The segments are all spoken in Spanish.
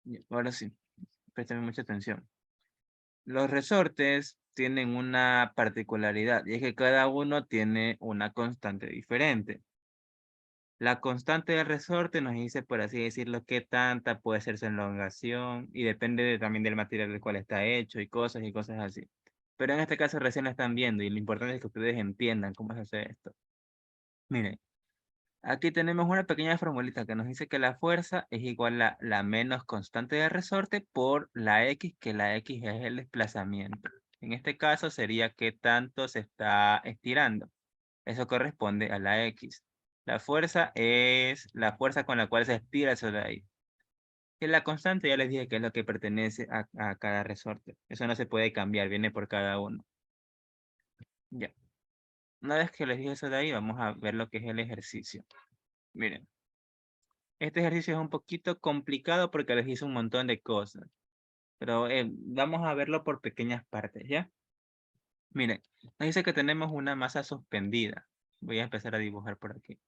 grabar. Ahora sí, préstame mucha atención. Los resortes tienen una particularidad y es que cada uno tiene una constante diferente. La constante del resorte nos dice, por así decirlo, qué tanta puede ser su elongación y depende también del material del cual está hecho y cosas así. Pero en este caso recién lo están viendo y lo importante es que ustedes entiendan cómo se hace esto. Miren, aquí tenemos una pequeña formulita que nos dice que la fuerza es igual a la menos constante del resorte por la X, que la X es el desplazamiento. En este caso sería qué tanto se está estirando. Eso corresponde a la X. La fuerza es la fuerza con la cual se estira eso de ahí. Y la constante ya les dije que es lo que pertenece a cada resorte. Eso no se puede cambiar, viene por cada uno. Ya. Una vez que les dije eso de ahí, vamos a ver lo que es el ejercicio. Miren. Este ejercicio es un poquito complicado porque les hice un montón de cosas. Pero vamos a verlo por pequeñas partes, ¿ya? Miren, nos dice que tenemos una masa suspendida. Voy a empezar a dibujar por aquí.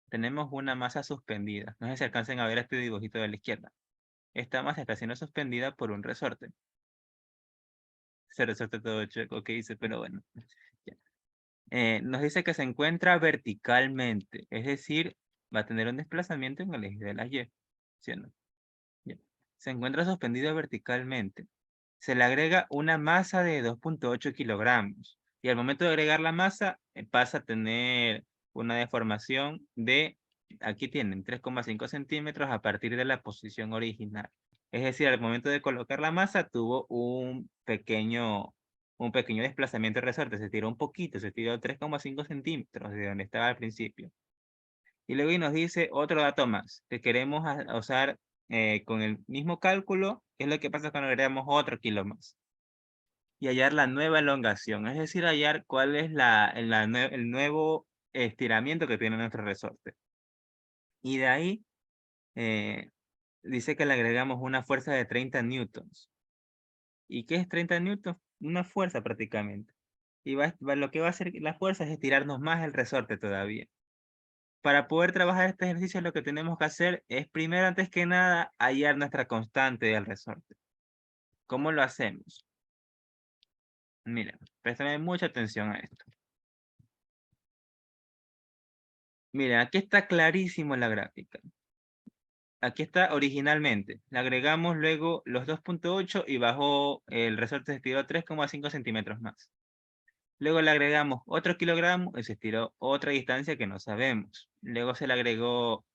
Tenemos una masa suspendida. No sé si alcancen a ver este dibujito de la izquierda. Esta masa está siendo suspendida por un resorte. Ese resorte todo chueco que hice, pero bueno. Ya. Nos dice que se encuentra verticalmente. Es decir, va a tener un desplazamiento en el eje de la Y. ¿Sí o no? Ya. Se encuentra suspendido verticalmente. Se le agrega una masa de 2.8 kilogramos. Y al momento de agregar la masa, pasa a tener una deformación de, aquí tienen 3,5 centímetros a partir de la posición original. Es decir, al momento de colocar la masa, tuvo un pequeño desplazamiento de resorte. Se tiró un poquito, se tiró 3,5 centímetros de donde estaba al principio. Y luego nos dice otro dato más, que queremos usar con el mismo cálculo, qué es lo que pasa cuando agregamos otro kilo más. Y hallar la nueva elongación, es decir, hallar cuál es el nuevo estiramiento que tiene nuestro resorte. Y de ahí dice que le agregamos una fuerza de 30 newtons. ¿Y qué es 30 newtons? Una fuerza prácticamente. Y lo que va a hacer la fuerza es estirarnos más el resorte todavía. Para poder trabajar este ejercicio, lo que tenemos que hacer es primero, antes que nada, hallar nuestra constante del resorte. ¿Cómo lo hacemos? Miren, préstame mucha atención a esto. Miren, aquí está clarísimo la gráfica. Aquí está originalmente. Le agregamos luego los 2.8 y bajo el resorte se estiró 3,5 centímetros más. Luego le agregamos otro kilogramo y se estiró otra distancia que no sabemos. Luego se le agregó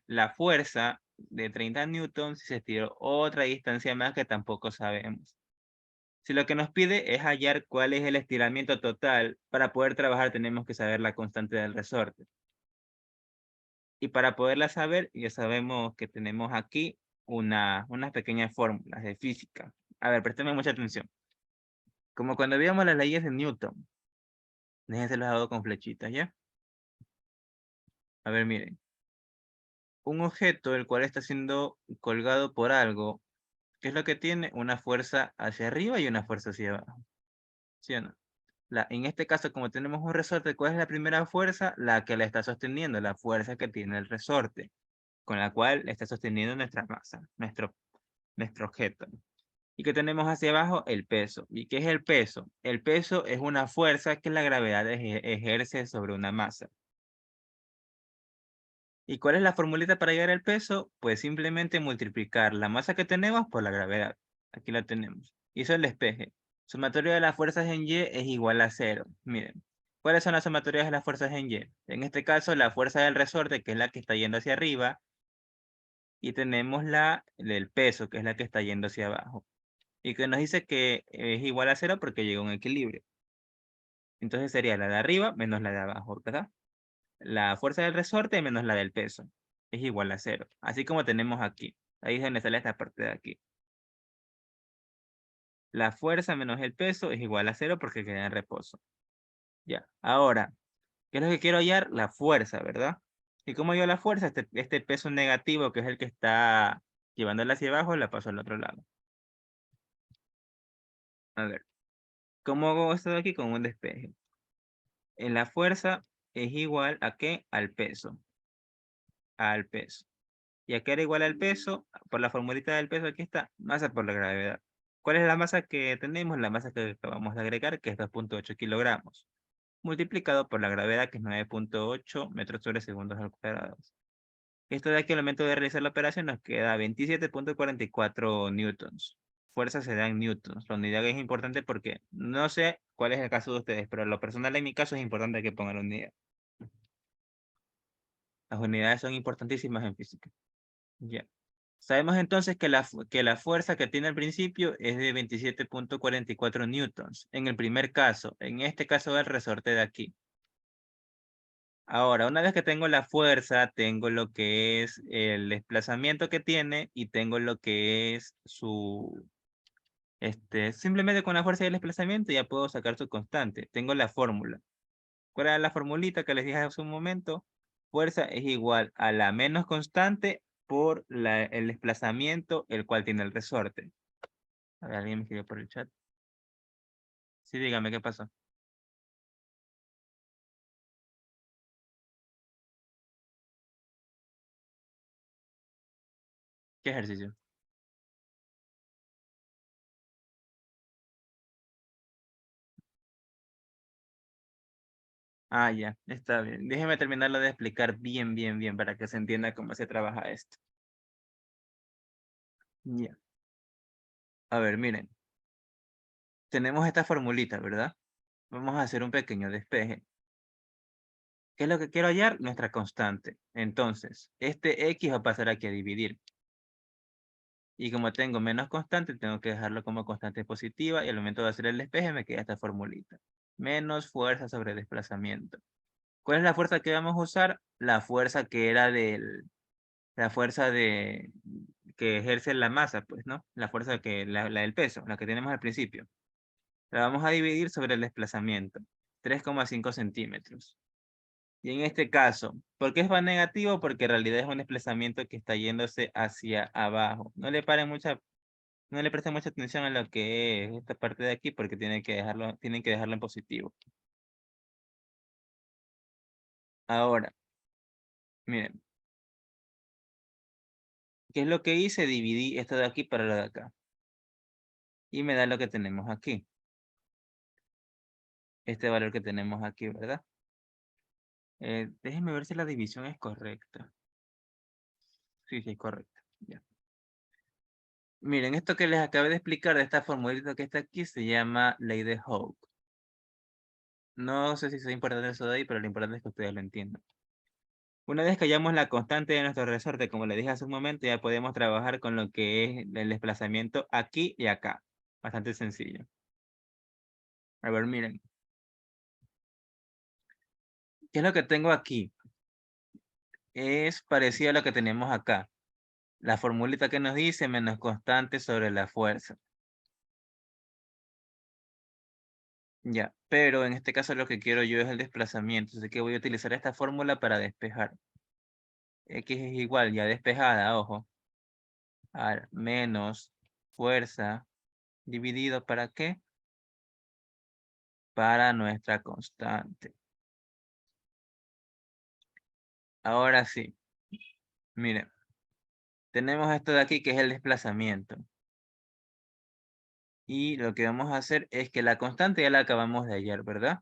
la fuerza de 30 newtons y se estiró otra distancia más que tampoco sabemos. Si lo que nos pide es hallar cuál es el estiramiento total, para poder trabajar tenemos que saber la constante del resorte. Y para poderla saber, ya sabemos que tenemos aquí unas pequeñas fórmulas de física. A ver, préstame mucha atención. Como cuando veíamos las leyes de Newton. Déjense los hago con flechitas, ¿ya? A ver, miren. Un objeto el cual está siendo colgado por algo, ¿qué es lo que tiene? Una fuerza hacia arriba y una fuerza hacia abajo. ¿Sí o no? En este caso, como tenemos un resorte, ¿cuál es la primera fuerza? La que la está sosteniendo, la fuerza que tiene el resorte, con la cual está sosteniendo nuestra masa, nuestro objeto. ¿Y que tenemos hacia abajo? El peso. ¿Y qué es el peso? El peso es una fuerza que la gravedad ejerce sobre una masa. ¿Y cuál es la formulita para llegar al peso? Pues simplemente multiplicar la masa que tenemos por la gravedad. Aquí la tenemos. Hizo el despeje. Sumatorio de las fuerzas en Y es igual a 0. Miren, ¿cuáles son las sumatorias de las fuerzas en Y? En este caso, la fuerza del resorte, que es la que está yendo hacia arriba, y tenemos la del peso, que es la que está yendo hacia abajo. Y que nos dice que es igual a 0 porque llega a un equilibrio. Entonces sería la de arriba menos la de abajo, ¿verdad? La fuerza del resorte menos la del peso es igual a 0. Así como tenemos aquí. Ahí es donde sale esta parte de aquí. La fuerza menos el peso es igual a 0 porque queda en reposo. Ya. Ahora, ¿qué es lo que quiero hallar? La fuerza, ¿verdad? ¿Y cómo yo la fuerza? Este peso negativo, que es el que está llevándola hacia abajo, la paso al otro lado. A ver. ¿Cómo hago esto de aquí? Con un despeje. En la fuerza es igual a ¿qué? Al peso. al peso. Y aquí era igual al peso, por la formulita del peso, aquí está, masa por la gravedad. ¿Cuál es la masa que tenemos? La masa que acabamos de agregar, que es 2.8 kilogramos, multiplicado por la gravedad, que es 9.8 metros sobre segundos al cuadrado. Esto de aquí, al momento de realizar la operación, nos queda 27.44 newtons. Fuerza se da en newtons. La unidad es importante porque no sé cuál es el caso de ustedes, pero en lo personal en mi caso es importante que pongan la unidad. Las unidades son importantísimas en física. Ya. Sabemos entonces que la fuerza que tiene al principio es de 27.44 newtons. En el primer caso, en este caso del resorte de aquí. Ahora, una vez que tengo la fuerza, tengo lo que es el desplazamiento que tiene y tengo lo que es simplemente con la fuerza y el desplazamiento ya puedo sacar su constante. Tengo la fórmula. ¿Cuál era la formulita que les dije hace un momento? Fuerza es igual a la menos constante por el desplazamiento, el cual tiene el resorte. A ver, alguien me escribió por el chat. Sí, dígame qué pasó. ¿Qué ejercicio? Ah, ya, está bien. Déjeme terminarlo de explicar bien, bien, bien para que se entienda cómo se trabaja esto. Ya. A ver, miren. Tenemos esta formulita, ¿verdad? Vamos a hacer un pequeño despeje. ¿Qué es lo que quiero hallar? Nuestra constante. Entonces, este X va a pasar aquí a dividir. Y como tengo menos constante, tengo que dejarlo como constante positiva. Y al momento de hacer el despeje me queda esta formulita. Menos fuerza sobre desplazamiento. ¿Cuál es la fuerza que vamos a usar? La fuerza que era la fuerza que ejerce la masa, pues, ¿no? La fuerza la del peso, la que tenemos al principio. La vamos a dividir sobre el desplazamiento. 3,5 centímetros. Y en este caso, ¿por qué es más negativo? Porque en realidad es un desplazamiento que está yéndose hacia abajo. No le presten mucha atención a lo que es esta parte de aquí porque tienen que dejarlo en positivo. Ahora, miren, ¿qué es lo que hice? Dividí esto de aquí para lo de acá. Y me da lo que tenemos aquí. Este valor que tenemos aquí, ¿verdad? Déjenme ver si la división es correcta. Sí, sí, es correcta. Ya. Miren, esto que les acabé de explicar de esta formulita que está aquí se llama ley de Hooke. No sé si es importante eso de ahí, pero lo importante es que ustedes lo entiendan. Una vez que hallamos la constante de nuestro resorte, como le dije hace un momento, ya podemos trabajar con lo que es el desplazamiento aquí y acá. Bastante sencillo. A ver, miren. ¿Qué es lo que tengo aquí? Es parecido a lo que tenemos acá. La formulita que nos dice menos constante sobre la fuerza. Ya, pero en este caso lo que quiero yo es el desplazamiento, así que voy a utilizar esta fórmula para despejar. X es igual, ya despejada, ojo, a menos fuerza dividido ¿para qué? Para nuestra constante. Ahora sí, miren, tenemos esto de aquí que es el desplazamiento. Y lo que vamos a hacer es que la constante ya la acabamos de hallar, ¿verdad?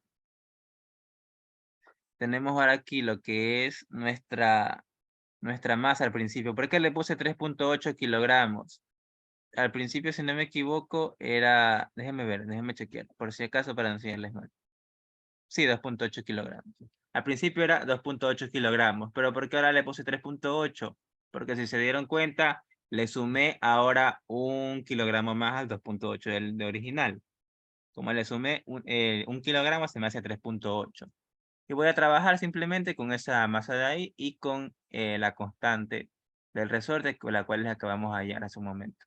Tenemos ahora aquí lo que es nuestra masa al principio. ¿Por qué le puse 3.8 kilogramos? Al principio, si no me equivoco, era, déjenme ver, déjenme chequear, por si acaso para no enseñarles mal. Sí, 2.8 kilogramos. Al principio era 2.8 kilogramos, pero ¿por qué ahora le puse 3.8? Porque si se dieron cuenta, le sumé ahora 1 kilogramo más al 2.8 de original. Como le sumé 1 kilogramo, se me hace 3.8. Y voy a trabajar simplemente con esa masa de ahí y con la constante del resorte, con la cual les acabamos de hallar hace un momento.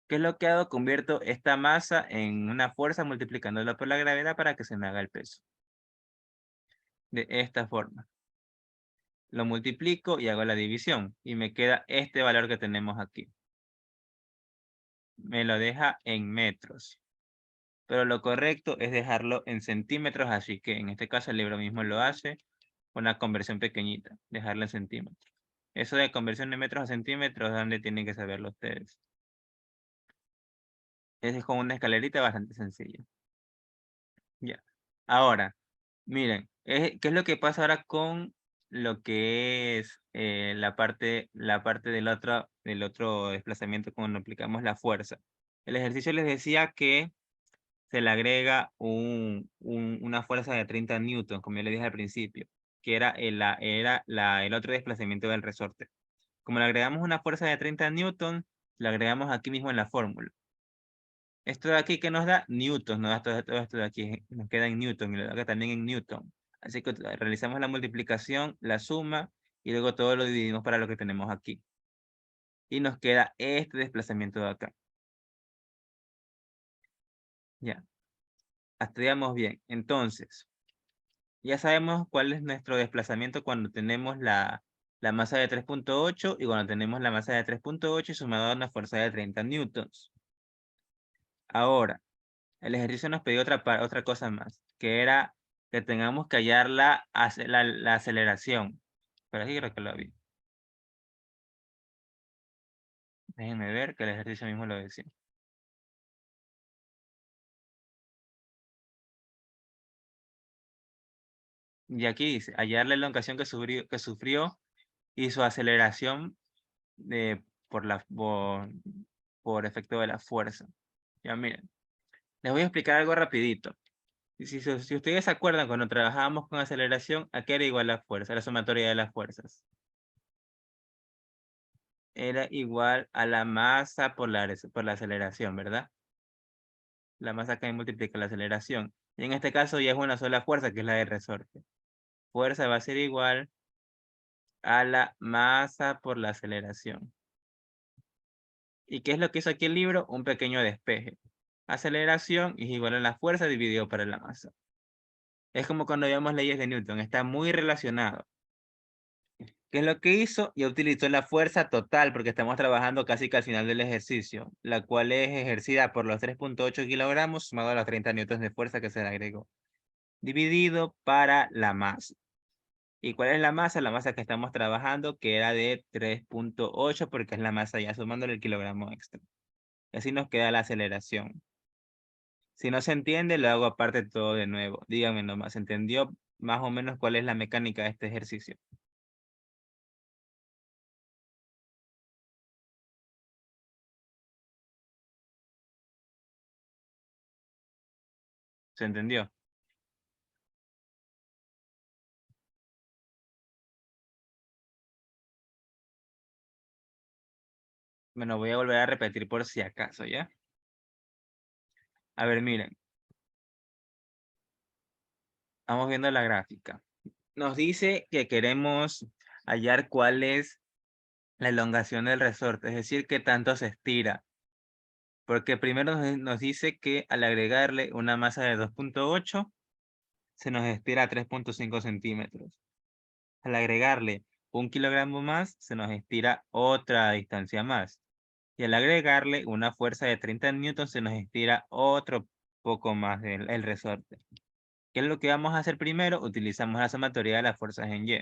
¿Qué es lo que hago? Convierto esta masa en una fuerza multiplicándola por la gravedad para que se me haga el peso. De esta forma. Lo multiplico y hago la división. Y me queda este valor que tenemos aquí. Me lo deja en metros. Pero lo correcto es dejarlo en centímetros, así que en este caso el libro mismo lo hace. Una conversión pequeñita, dejarlo en centímetros. Eso de conversión de metros a centímetros, ¿dónde tienen que saberlo ustedes? Es con una escalerita bastante sencilla. Ya. Ahora, miren, ¿qué es lo que pasa ahora con lo que es la parte del otro desplazamiento cuando aplicamos la fuerza? El ejercicio les decía que se le agrega una fuerza de 30 newtons, como yo le dije al principio, que era el otro desplazamiento del resorte. Como le agregamos una fuerza de 30 newtons, le agregamos aquí mismo en la fórmula. Esto de aquí que nos da newtons, nos da todo esto de aquí, nos queda en newton y lo da también en newton. Así que realizamos la multiplicación, la suma y luego todo lo dividimos para lo que tenemos aquí. Y nos queda este desplazamiento de acá. Ya, hasta ahí vamos bien. Entonces, ya sabemos cuál es nuestro desplazamiento cuando tenemos la masa de 3.8 y cuando tenemos la masa de 3.8 y sumado a una fuerza de 30 newtons. Ahora, el ejercicio nos pidió otra cosa más, que era que tengamos que hallar la aceleración. Pero aquí creo que lo vi. Déjenme ver que el ejercicio mismo lo decía. Y aquí dice, hallar la elongación que sufrió y su aceleración por efecto de la fuerza. Ya miren, les voy a explicar algo rapidito. Si ustedes se acuerdan, cuando trabajábamos con aceleración, ¿a qué era igual la fuerza? La sumatoria de las fuerzas. Era igual a la masa por la aceleración, ¿verdad? La masa que multiplica la aceleración. Y en este caso ya es una sola fuerza, que es la de resorte. Fuerza va a ser igual a la masa por la aceleración. ¿Y qué es lo que hizo aquí el libro? Un pequeño despeje. Aceleración es igual a la fuerza dividido por la masa. Es como cuando vemos leyes de Newton, está muy relacionado. ¿Qué es lo que hizo? Y utilizó la fuerza total, porque estamos trabajando casi que al final del ejercicio, la cual es ejercida por los 3.8 kilogramos sumado a los 30 newtons de fuerza que se le agregó, dividido para la masa. ¿Y cuál es la masa? La masa que estamos trabajando, que era de 3.8, porque es la masa ya sumándole el kilogramo extra. Y así nos queda la aceleración. Si no se entiende, lo hago aparte todo de nuevo. Díganme nomás, ¿se entendió más o menos cuál es la mecánica de este ejercicio? ¿Se entendió? Me lo voy a volver a repetir por si acaso, ¿ya? A ver, miren, vamos viendo la gráfica. Nos dice que queremos hallar cuál es la elongación del resorte, es decir, qué tanto se estira. Porque primero nos dice que al agregarle una masa de 2.8, se nos estira a 3.5 centímetros. Al agregarle 1 kilogramo más, se nos estira otra distancia más. Y al agregarle una fuerza de 30 newtons, se nos estira otro poco más el resorte. ¿Qué es lo que vamos a hacer primero? Utilizamos la sumatoria de las fuerzas en Y.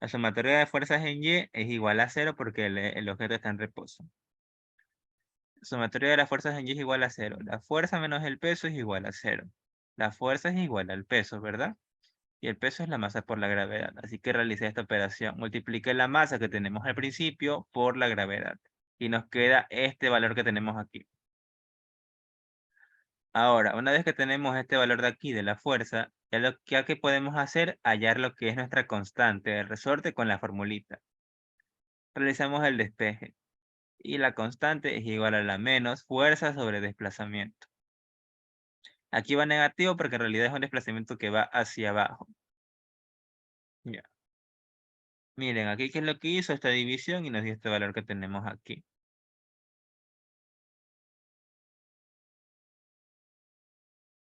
La sumatoria de fuerzas en Y es igual a 0 porque el objeto está en reposo. La sumatoria de las fuerzas en Y es igual a 0. La fuerza menos el peso es igual a 0. La fuerza es igual al peso, ¿verdad? Y el peso es la masa por la gravedad. Así que realicé esta operación. Multipliqué la masa que tenemos al principio por la gravedad. Y nos queda este valor que tenemos aquí. Ahora, una vez que tenemos este valor de aquí, de la fuerza, ya que podemos hacer, hallar lo que es nuestra constante de resorte con la formulita. Realizamos el despeje. Y la constante es igual a la menos fuerza sobre desplazamiento. Aquí va negativo porque en realidad es un desplazamiento que va hacia abajo. Ya. Miren, aquí qué es lo que hizo esta división y nos dio este valor que tenemos aquí.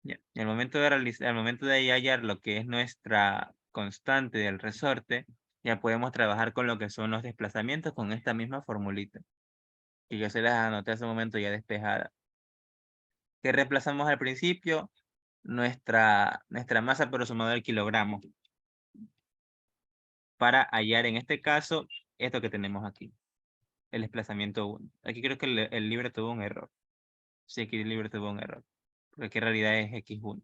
Ya. Y al momento de al momento de hallar lo que es nuestra constante del resorte, ya podemos trabajar con lo que son los desplazamientos con esta misma formulita. Que yo se las anoté hace un momento ya despejada. ¿Qué reemplazamos al principio? Nuestra masa por sumado al kilogramo. Para hallar en este caso esto que tenemos aquí, el desplazamiento 1. Aquí creo que el libro tuvo un error. Sí, aquí el libro tuvo un error. Porque aquí en realidad es x1.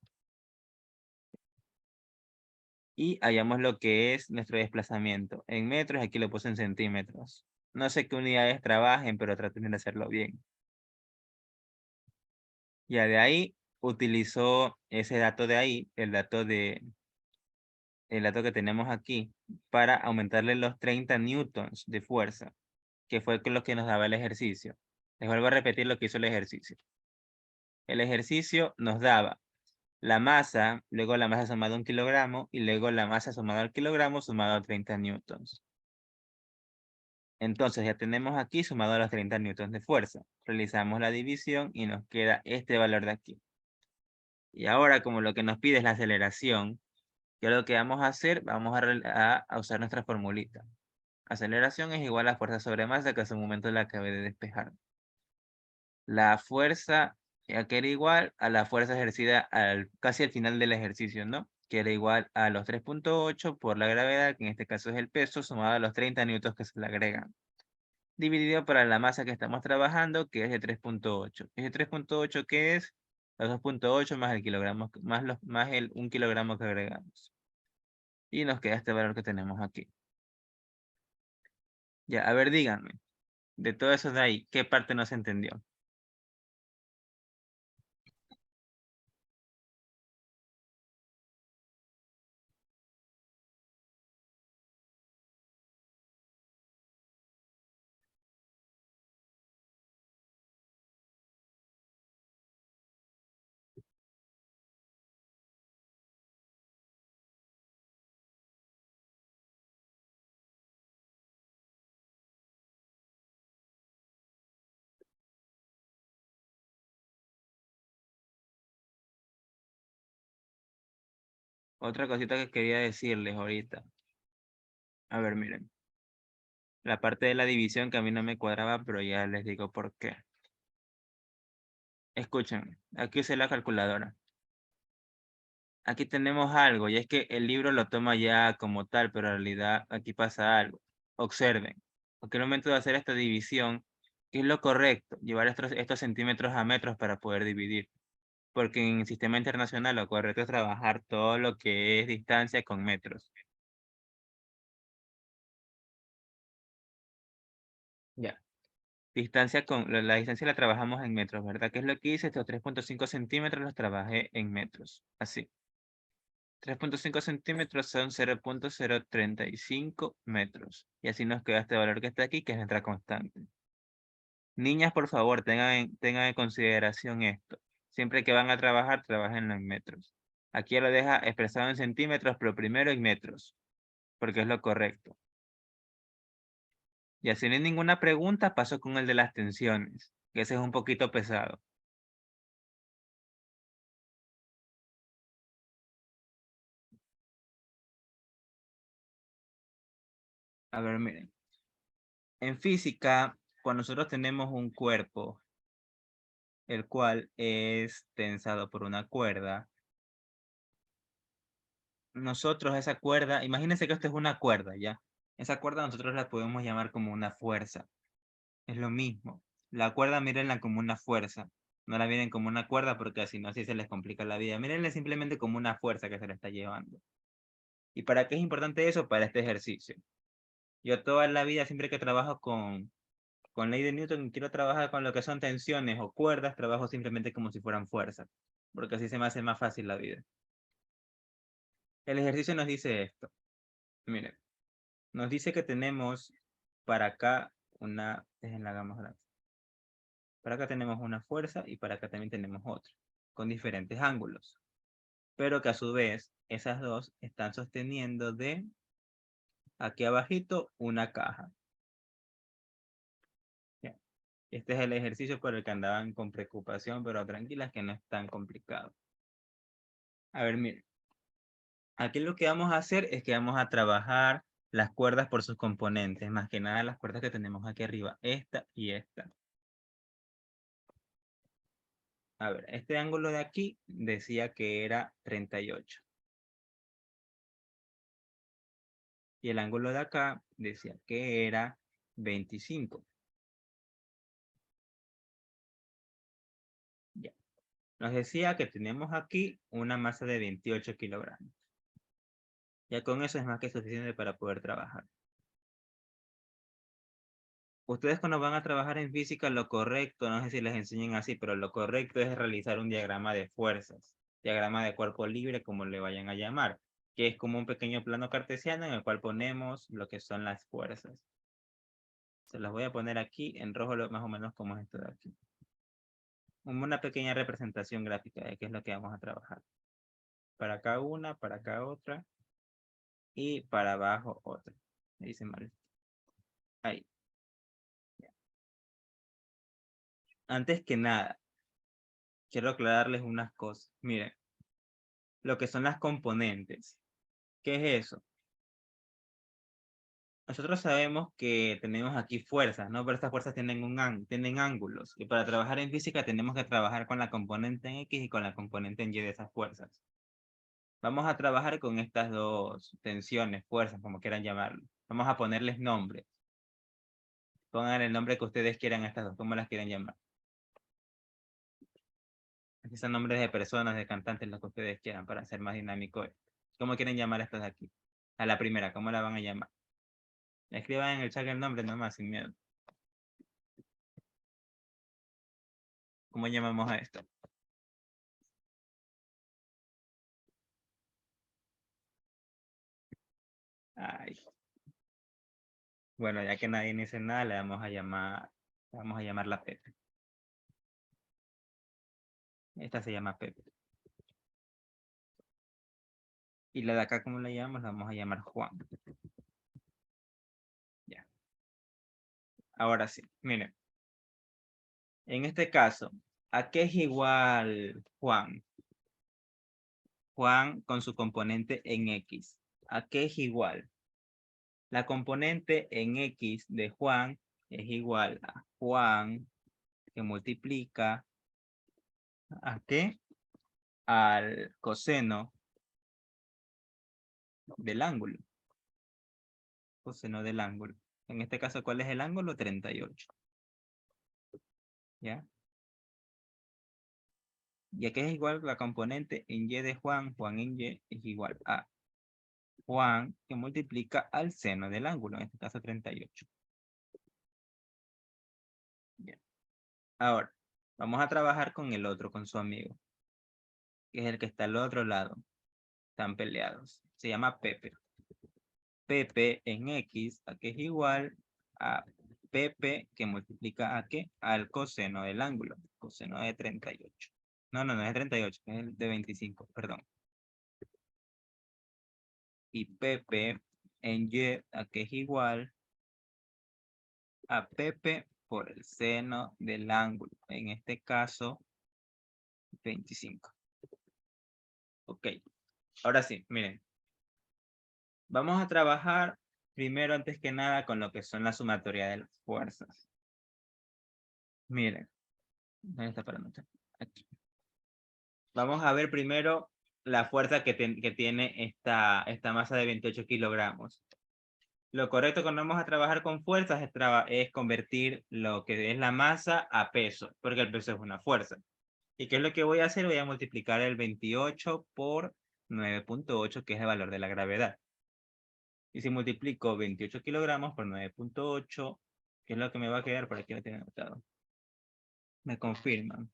Y hallamos lo que es nuestro desplazamiento. En metros, aquí lo puse en centímetros. No sé qué unidades trabajen, pero traten de hacerlo bien. Ya de ahí utilizó ese dato de ahí, el dato que tenemos aquí, para aumentarle los 30 newtons de fuerza, que fue lo que nos daba el ejercicio. Les vuelvo a repetir lo que hizo el ejercicio. El ejercicio nos daba la masa, luego la masa sumada a 1 kilogramo, y luego la masa sumada al kilogramo sumado a 30 newtons. Entonces ya tenemos aquí sumado a los 30 newtons de fuerza. Realizamos la división y nos queda este valor de aquí. Y ahora, como lo que nos pide es la aceleración, ¿qué es lo que vamos a hacer? Vamos a usar nuestra formulita. Aceleración es igual a fuerza sobre masa, que hace un momento la acabé de despejar. La fuerza que era igual a la fuerza ejercida casi al final del ejercicio, ¿no? Que era igual a los 3.8 por la gravedad, que en este caso es el peso, sumado a los 30 newtons que se le agregan. Dividido para la masa que estamos trabajando, que es de 3.8. ¿Ese 3.8 qué es? Los 2.8 más el kilogramo, más el 1 kilogramo que agregamos. Y nos queda este valor que tenemos aquí. Ya, a ver, díganme, de todo eso de ahí, ¿qué parte no se entendió? Otra cosita que quería decirles ahorita. A ver, miren. La parte de la división que a mí no me cuadraba, pero ya les digo por qué. Escuchen, aquí usé la calculadora. Aquí tenemos algo, y es que el libro lo toma ya como tal, pero en realidad aquí pasa algo. Observen, porque el momento de hacer esta división, ¿qué es lo correcto? Llevar estos centímetros a metros para poder dividir. Porque en el sistema internacional lo correcto es trabajar todo lo que es distancia con metros. Ya. La distancia la trabajamos en metros, ¿verdad? ¿Qué es lo que hice? Estos 3.5 centímetros los trabajé en metros. Así. 3.5 centímetros son 0.035 metros. Y así nos queda este valor que está aquí, que es nuestra constante. Niñas, por favor, tengan en consideración esto. Siempre que van a trabajar, trabajen en metros. Aquí lo deja expresado en centímetros, pero primero en metros, porque es lo correcto. Y así no hay ninguna pregunta, paso con el de las tensiones, que ese es un poquito pesado. A ver, miren. En física, cuando nosotros tenemos un cuerpo, el cual es tensado por una cuerda, nosotros esa cuerda, imagínense que esto es una cuerda, ¿ya? Esa cuerda nosotros la podemos llamar como una fuerza. Es lo mismo. La cuerda mírenla como una fuerza. No la miren como una cuerda porque así no así se les complica la vida. Mírenla simplemente como una fuerza que se le está llevando. ¿Y para qué es importante eso? Para este ejercicio. Yo toda la vida, siempre que trabajo con ley de Newton, quiero trabajar con lo que son tensiones o cuerdas, trabajo simplemente como si fueran fuerzas. Porque así se me hace más fácil la vida. El ejercicio nos dice esto. Miren, nos dice que tenemos para acá déjenla hagamos grande. Para acá tenemos una fuerza y para acá también tenemos otra, con diferentes ángulos. Pero que a su vez, esas dos están sosteniendo de aquí abajito una caja. Ya. Este es el ejercicio por el que andaban con preocupación, pero tranquilas que no es tan complicado. A ver, miren. Aquí lo que vamos a hacer es que vamos a trabajar las cuerdas por sus componentes, más que nada las cuerdas que tenemos aquí arriba, esta y esta. A ver, este ángulo de aquí decía que era 38. Y el ángulo de acá decía que era 25. Ya. Nos decía que tenemos aquí una masa de 28 kilogramos. Ya con eso es más que suficiente para poder trabajar. Ustedes cuando van a trabajar en física, lo correcto, no sé si les enseñan así, pero lo correcto es realizar un diagrama de fuerzas, diagrama de cuerpo libre, como le vayan a llamar, que es como un pequeño plano cartesiano en el cual ponemos lo que son las fuerzas. Se las voy a poner aquí en rojo, más o menos como es esto de aquí. Como una pequeña representación gráfica de qué es lo que vamos a trabajar. Para acá una, para acá otra, y para abajo otra. Me dice mal. Ahí. Antes que nada, quiero aclararles unas cosas. Miren, lo que son las componentes. ¿Qué es eso? Nosotros sabemos que tenemos aquí fuerzas, ¿no? Pero estas fuerzas tienen ángulos. Y para trabajar en física tenemos que trabajar con la componente en X y con la componente en Y de esas fuerzas. Vamos a trabajar con estas dos tensiones, fuerzas, como quieran llamarlo. Vamos a ponerles nombres. Pongan el nombre que ustedes quieran a estas dos, ¿cómo las quieren llamar? Aquí son nombres de personas, de cantantes, lo que ustedes quieran para hacer más dinámico esto. ¿Cómo quieren llamar a estas de aquí? A la primera, ¿cómo la van a llamar? Escriban en el chat el nombre nomás, sin miedo. ¿Cómo llamamos a esto? Ay. Bueno, ya que nadie dice nada, le vamos a llamar la Pepe. Esta se llama Pepe. Y la de acá, ¿cómo la llamamos? La vamos a llamar Juan. Ya. Ahora sí, miren. En este caso, ¿a qué es igual Juan? Juan con su componente en X. ¿A qué es igual? La componente en X de Juan es igual a Juan que multiplica ¿a qué? Al coseno del ángulo. Coseno del ángulo. En este caso, ¿cuál es el ángulo? 38. ¿Ya? Ya que es igual la componente en Y de Juan, Juan en Y es igual a Juan que multiplica al seno del ángulo, en este caso 38. Bien. Ahora, vamos a trabajar con el otro, con su amigo, que es el que está al otro lado. Están peleados. Se llama Pepe. Pepe en X, ¿a qué es igual? A Pepe que multiplica ¿a qué? Al coseno del ángulo. Coseno de 38. No, no, no es de 38, es el de 25, perdón. Y Pepe en Y, ¿a qué es igual? A Pepe por el seno del ángulo. En este caso, 25. Ok. Ahora sí, miren. Vamos a trabajar primero, antes que nada, con lo que son la sumatoria de las fuerzas. Miren. ¿Dónde está para anotar? Aquí. Vamos a ver primero la fuerza que tiene esta masa de 28 kilogramos. Lo correcto cuando vamos a trabajar con fuerzas es convertir lo que es la masa a peso, porque el peso es una fuerza. ¿Y qué es lo que voy a hacer? Voy a multiplicar el 28 por 9.8, que es el valor de la gravedad. Y si multiplico 28 kilogramos por 9.8, ¿qué es lo que me va a quedar? Por aquí lo tienen anotado. Me confirman.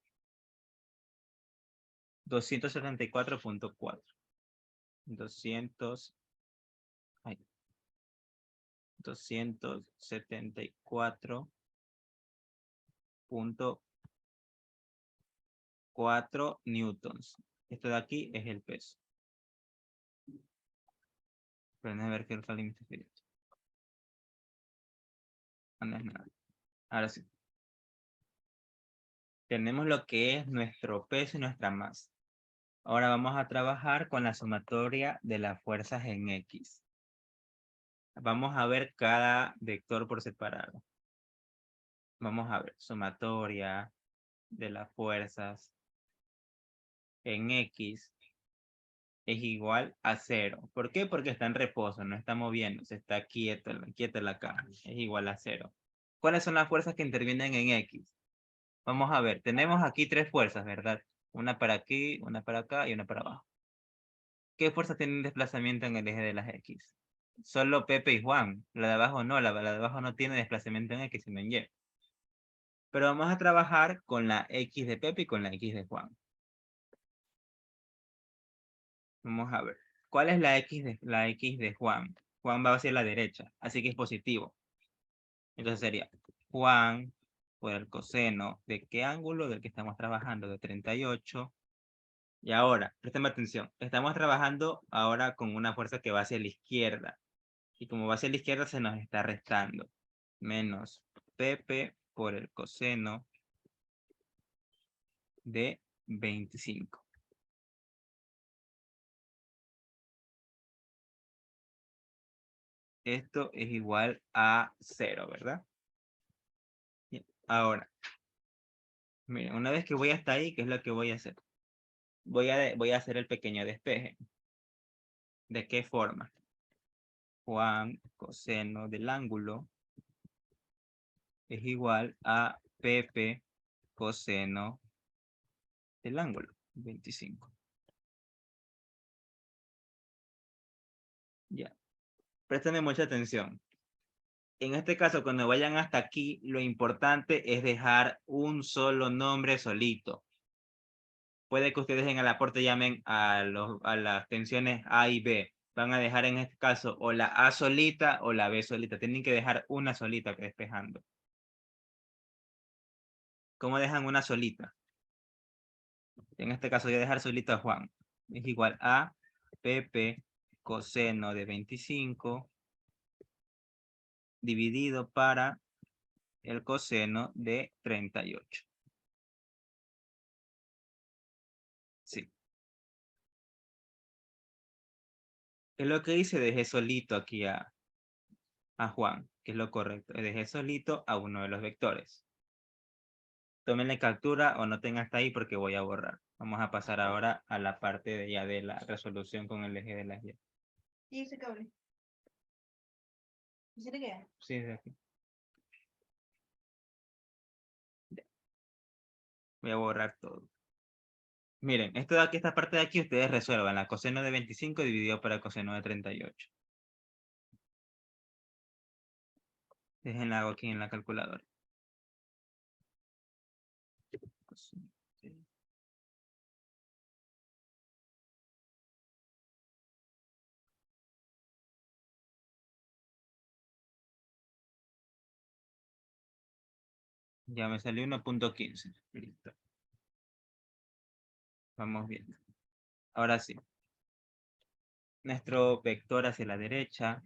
274.4. 200, ay, 274.4 newtons. Esto de aquí es el peso. Pero déjame ver qué es el límite directo. No es nada. Ahora sí. Tenemos lo que es nuestro peso y nuestra masa. Ahora vamos a trabajar con la sumatoria de las fuerzas en X. Vamos a ver cada vector por separado. Vamos a ver sumatoria de las fuerzas en X es igual a 0. ¿Por qué? Porque está en reposo, no está moviéndose, está quieta la caja. Es igual a 0. ¿Cuáles son las fuerzas que intervienen en X? Vamos a ver, tenemos aquí 3 fuerzas, ¿verdad? Una para aquí, una para acá y una para abajo. ¿Qué fuerzas tienen desplazamiento en el eje de las X? Solo Pepe y Juan. La de abajo no, la de abajo no tiene desplazamiento en X, sino en Y. Pero vamos a trabajar con la X de Pepe y con la X de Juan. Vamos a ver. ¿Cuál es la X de Juan? Juan va hacia la derecha, así que es positivo. Entonces sería Juan por el coseno de qué ángulo del que estamos trabajando, de 38. Y ahora, préstame atención, estamos trabajando ahora con una fuerza que va hacia la izquierda. Y como va hacia la izquierda se nos está restando. Menos Pepe por el coseno de 25. Esto es igual a 0, ¿verdad? Bien. Ahora, miren, una vez que voy hasta ahí, ¿qué es lo que voy a hacer? Voy a hacer el pequeño despeje. ¿De qué forma? Juan coseno del ángulo es igual a Pepe coseno del ángulo, 25. Ya. Préstame mucha atención. En este caso, cuando vayan hasta aquí, lo importante es dejar un solo nombre solito. Puede que ustedes en el aporte llamen a las tensiones A y B. Van a dejar en este caso o la A solita o la B solita. Tienen que dejar una solita despejando. ¿Cómo dejan una solita? En este caso voy a dejar solito a Juan. Es igual a Pepe coseno de 25 dividido para el coseno de 38. Sí. Es lo que hice, dejé solito aquí a Juan, que es lo correcto. Dejé solito a uno de los vectores. Tómenle captura o noten hasta ahí porque voy a borrar. Vamos a pasar ahora a la parte de ya de la resolución con el eje de las Y. ¿Y ese cable? ¿Y se le queda? Sí, de aquí. Voy a borrar todo. Miren, esto de aquí, esta parte de aquí, ustedes resuelvan la coseno de 25 dividido por el coseno de 38. Déjenla hago aquí en la calculadora. Ya me salió 1.15. Listo. Vamos viendo. Ahora sí. Nuestro vector hacia la derecha,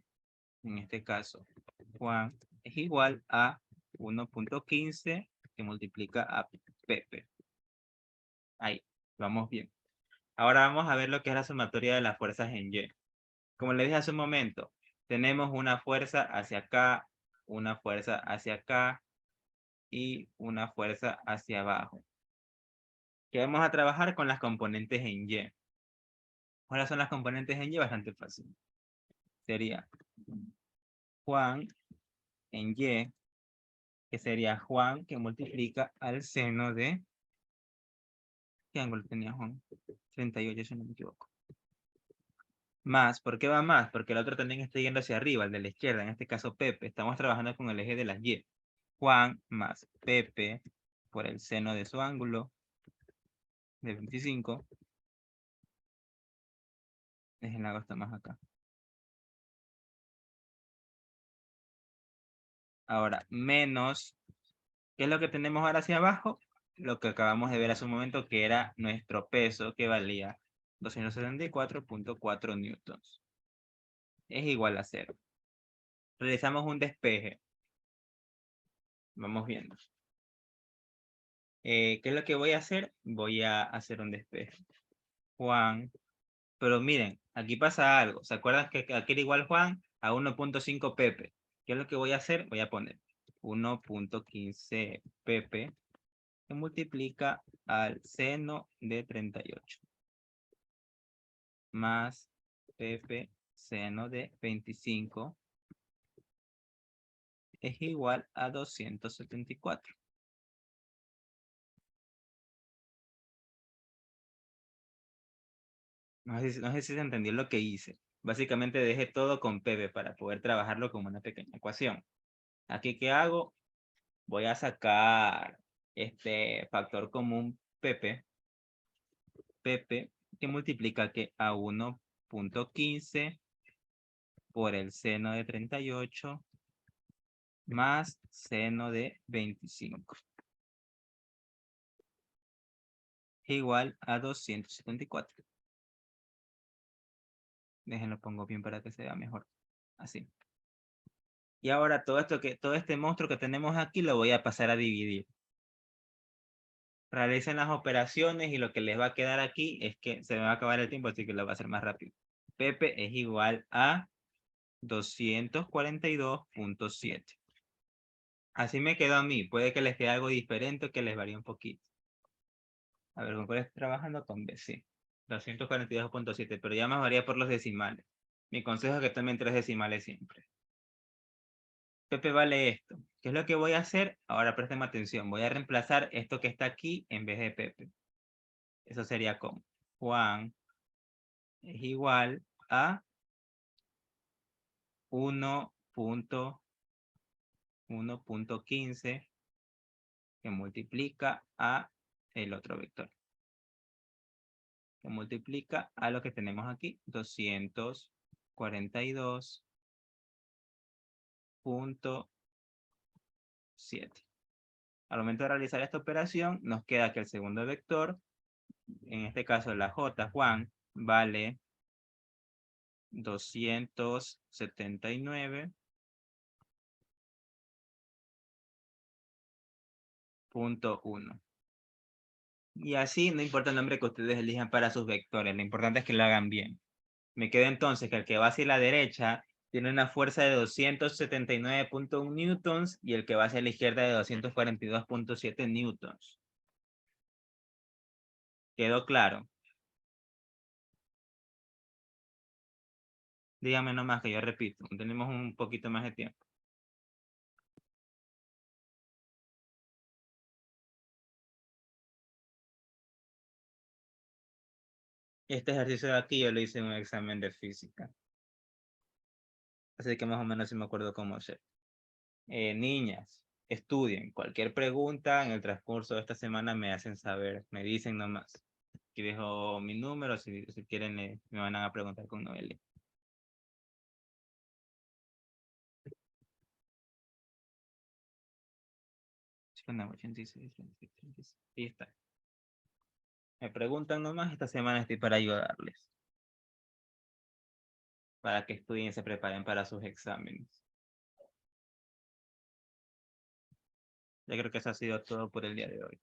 en este caso, Juan, es igual a 1.15 que multiplica a Pepe. Ahí, vamos bien. Ahora vamos a ver lo que es la sumatoria de las fuerzas en Y. Como les dije hace un momento, tenemos una fuerza hacia acá, una fuerza hacia acá y una fuerza hacia abajo. Que vamos a trabajar con las componentes en Y. ¿Cuáles son las componentes en Y? Bastante fácil. Sería Juan en Y, que sería Juan que multiplica al seno de... ¿Qué ángulo tenía Juan? 38, si no me equivoco. Más, ¿por qué va más? Porque el otro también está yendo hacia arriba, el de la izquierda, en este caso Pepe. Estamos trabajando con el eje de las Y. Juan más Pepe por el seno de su ángulo de 25. Déjenla hago hasta más acá. Ahora, menos, ¿qué es lo que tenemos ahora hacia abajo? Lo que acabamos de ver hace un momento, que era nuestro peso, que valía 274.4 newtons. Es igual a 0. Realizamos un despeje. Vamos viendo. ¿Qué es lo que voy a hacer? Voy a hacer un despeje. Juan. Pero miren, aquí pasa algo. ¿Se acuerdan que aquí era igual Juan a 1.5 Pepe? ¿Qué es lo que voy a hacer? Voy a poner 1.15 Pepe que multiplica al seno de 38. más Pp seno de 25 es igual a 274. No sé si se entendió lo que hice. Básicamente dejé todo con Pp para poder trabajarlo como una pequeña ecuación. Aquí, ¿qué hago? Voy a sacar este factor común Pp que multiplica que a 1.15 por el seno de 38 más seno de 25 igual a 274. Déjenlo pongo bien para que se vea mejor. Así. Y ahora todo este monstruo que tenemos aquí lo voy a pasar a dividir. Realicen las operaciones y lo que les va a quedar aquí es que se me va a acabar el tiempo, así que lo voy a hacer más rápido. Pp es igual a 242.7. Así me quedó a mí. Puede que les quede algo diferente o que les varíe un poquito. A ver, ¿con cuál estoy trabajando? Con B, sí. 242.7, pero ya más varía por los decimales. Mi consejo es que tomen 3 decimales siempre. Pepe vale esto. ¿Qué es lo que voy a hacer? Ahora presten atención. Voy a reemplazar esto que está aquí en vez de Pepe. Eso sería como Juan es igual a 1.15 que multiplica a el otro vector. Que multiplica a lo que tenemos aquí, 242.7. Al momento de realizar esta operación, nos queda que el segundo vector, en este caso la J, Juan, vale 279.1. Y así, no importa el nombre que ustedes elijan para sus vectores, lo importante es que lo hagan bien. Me queda entonces que el que va hacia la derecha tiene una fuerza de 279.1 newtons y el que va hacia la izquierda de 242.7 newtons. ¿Quedó claro? Dígame nomás que yo repito, tenemos un poquito más de tiempo. Este ejercicio de aquí yo lo hice en un examen de física. Así que más o menos sí me acuerdo cómo hacer. Niñas, estudien. Cualquier pregunta en el transcurso de esta semana me hacen saber, me dicen nomás. Aquí dejo mi número, si quieren me van a preguntar con Noelia. Ahí está. Me preguntan nomás, esta semana estoy para ayudarles. Para que estudien y se preparen para sus exámenes. Yo creo que eso ha sido todo por el día de hoy.